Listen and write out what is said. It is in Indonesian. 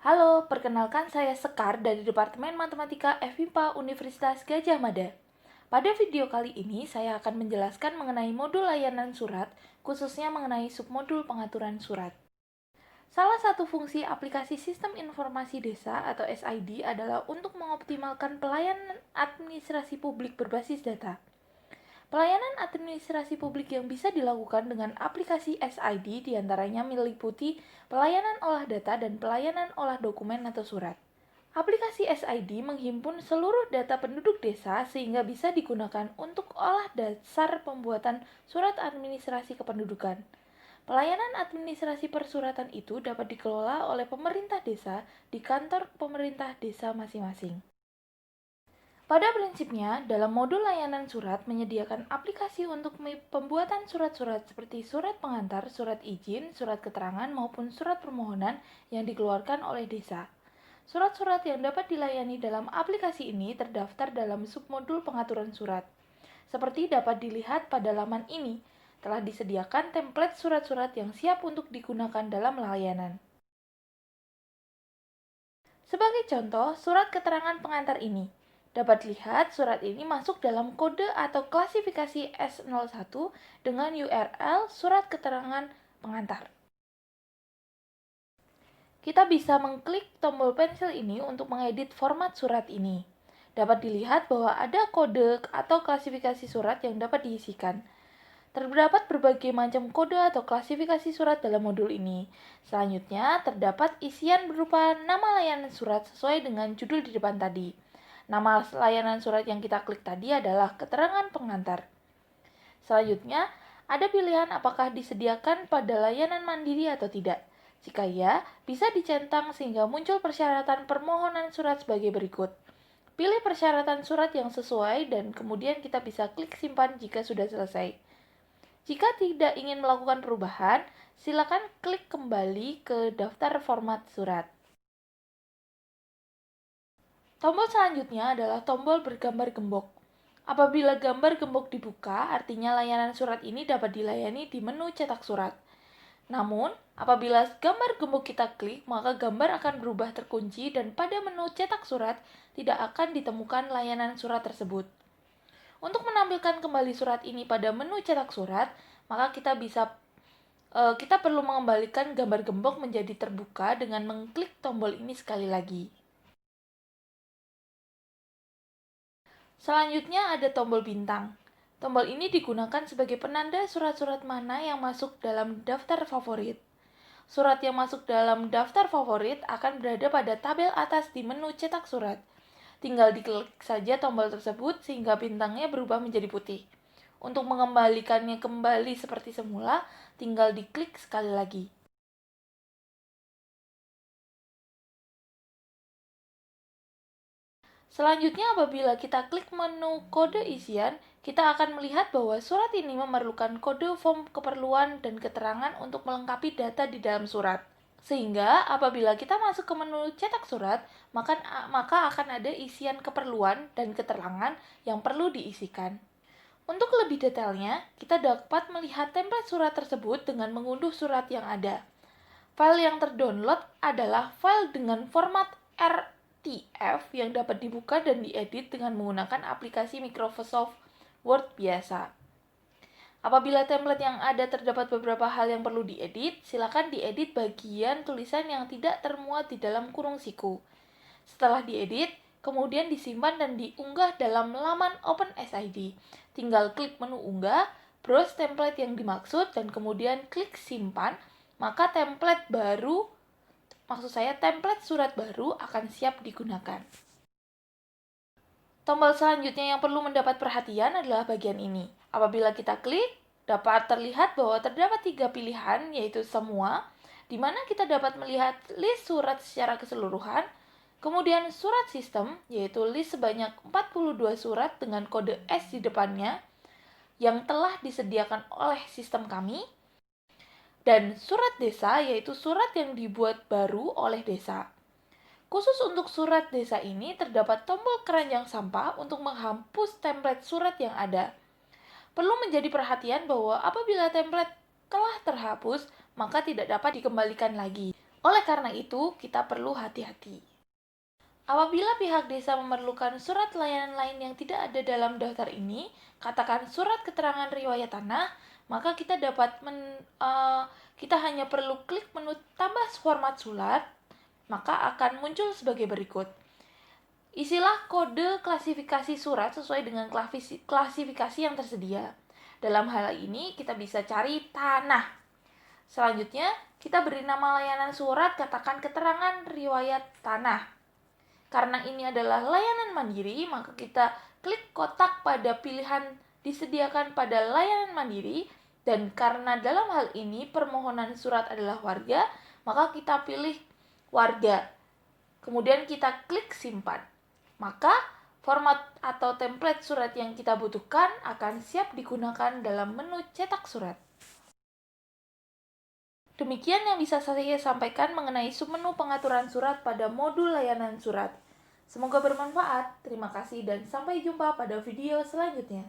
Halo, perkenalkan saya Sekar dari Departemen Matematika FIPA Universitas Gadjah Mada. Pada video kali ini, saya akan menjelaskan mengenai modul layanan surat, khususnya mengenai submodul pengaturan surat. Salah satu fungsi aplikasi Sistem Informasi Desa atau SID adalah untuk mengoptimalkan pelayanan administrasi publik berbasis data. Pelayanan administrasi publik yang bisa dilakukan dengan aplikasi SID diantaranya meliputi pelayanan olah data dan pelayanan olah dokumen atau surat. Aplikasi SID menghimpun seluruh data penduduk desa sehingga bisa digunakan untuk olah dasar pembuatan surat administrasi kependudukan. Pelayanan administrasi persuratan itu dapat dikelola oleh pemerintah desa di kantor pemerintah desa masing-masing. Pada prinsipnya, dalam modul layanan surat menyediakan aplikasi untuk pembuatan surat-surat seperti surat pengantar, surat izin, surat keterangan, maupun surat permohonan yang dikeluarkan oleh desa. Surat-surat yang dapat dilayani dalam aplikasi ini terdaftar dalam submodul pengaturan surat. Seperti dapat dilihat pada laman ini, telah disediakan template surat-surat yang siap untuk digunakan dalam layanan. Sebagai contoh, surat keterangan pengantar ini. Dapat lihat surat ini masuk dalam kode atau klasifikasi S01 dengan URL surat keterangan pengantar. Kita bisa mengklik tombol pensil ini untuk mengedit format surat ini. Dapat dilihat bahwa ada kode atau klasifikasi surat yang dapat diisikan. Terdapat berbagai macam kode atau klasifikasi surat dalam modul ini. Selanjutnya, terdapat isian berupa nama layanan surat sesuai dengan judul di depan tadi. Nama layanan surat yang kita klik tadi adalah keterangan pengantar. Selanjutnya, ada pilihan apakah disediakan pada layanan mandiri atau tidak. Jika ya, bisa dicentang sehingga muncul persyaratan permohonan surat sebagai berikut. Pilih persyaratan surat yang sesuai dan kemudian kita bisa klik simpan jika sudah selesai. Jika tidak ingin melakukan perubahan, silakan klik kembali ke daftar format surat. Tombol selanjutnya adalah tombol bergambar gembok. Apabila gambar gembok dibuka, artinya layanan surat ini dapat dilayani di menu cetak surat. Namun, apabila gambar gembok kita klik, maka gambar akan berubah terkunci dan pada menu cetak surat tidak akan ditemukan layanan surat tersebut. Untuk menampilkan kembali surat ini pada menu cetak surat, maka kita perlu mengembalikan gambar gembok menjadi terbuka dengan mengklik tombol ini sekali lagi. Selanjutnya ada tombol bintang. Tombol ini digunakan sebagai penanda surat-surat mana yang masuk dalam daftar favorit. Surat yang masuk dalam daftar favorit akan berada pada tabel atas di menu cetak surat. Tinggal diklik saja tombol tersebut sehingga bintangnya berubah menjadi putih. Untuk mengembalikannya kembali seperti semula, tinggal diklik sekali lagi. Selanjutnya, apabila kita klik menu kode isian, kita akan melihat bahwa surat ini memerlukan kode form keperluan dan keterangan untuk melengkapi data di dalam surat. Sehingga apabila kita masuk ke menu cetak surat, maka akan ada isian keperluan dan keterangan yang perlu diisikan. Untuk lebih detailnya, kita dapat melihat template surat tersebut dengan mengunduh surat yang ada. File yang terdownload adalah file dengan format RTF yang dapat dibuka dan diedit dengan menggunakan aplikasi Microsoft Word biasa. Apabila template yang ada terdapat beberapa hal yang perlu diedit, silakan diedit bagian tulisan yang tidak termuat di dalam kurung siku. Setelah diedit, kemudian disimpan dan diunggah dalam laman OpenSID. Tinggal klik menu unggah, browse template yang dimaksud, dan kemudian klik simpan, maka template surat baru akan siap digunakan. Tombol selanjutnya yang perlu mendapat perhatian adalah bagian ini. Apabila kita klik, dapat terlihat bahwa terdapat 3 pilihan, yaitu semua, di mana kita dapat melihat list surat secara keseluruhan, kemudian surat sistem, yaitu list sebanyak 42 surat dengan kode S di depannya, yang telah disediakan oleh sistem kami, dan surat desa, yaitu surat yang dibuat baru oleh desa. Khusus untuk surat desa ini terdapat tombol keranjang sampah untuk menghapus template surat yang ada. Perlu menjadi perhatian bahwa apabila template telah terhapus, maka tidak dapat dikembalikan lagi. Oleh karena itu, kita perlu hati-hati. Apabila pihak desa memerlukan surat layanan lain yang tidak ada dalam daftar ini, katakan surat keterangan riwayat tanah, maka kita hanya perlu klik menu tambah format surat, maka akan muncul sebagai berikut. Isilah kode klasifikasi surat sesuai dengan klasifikasi yang tersedia. Dalam hal ini, kita bisa cari tanah. Selanjutnya, kita beri nama layanan surat, katakan keterangan riwayat tanah. Karena ini adalah layanan mandiri, maka kita klik kotak pada pilihan disediakan pada layanan mandiri, dan karena dalam hal ini permohonan surat adalah warga, maka kita pilih warga. Kemudian kita klik simpan. Maka format atau template surat yang kita butuhkan akan siap digunakan dalam menu cetak surat. Demikian yang bisa saya sampaikan mengenai submenu pengaturan surat pada modul layanan surat. Semoga bermanfaat. Terima kasih dan sampai jumpa pada video selanjutnya.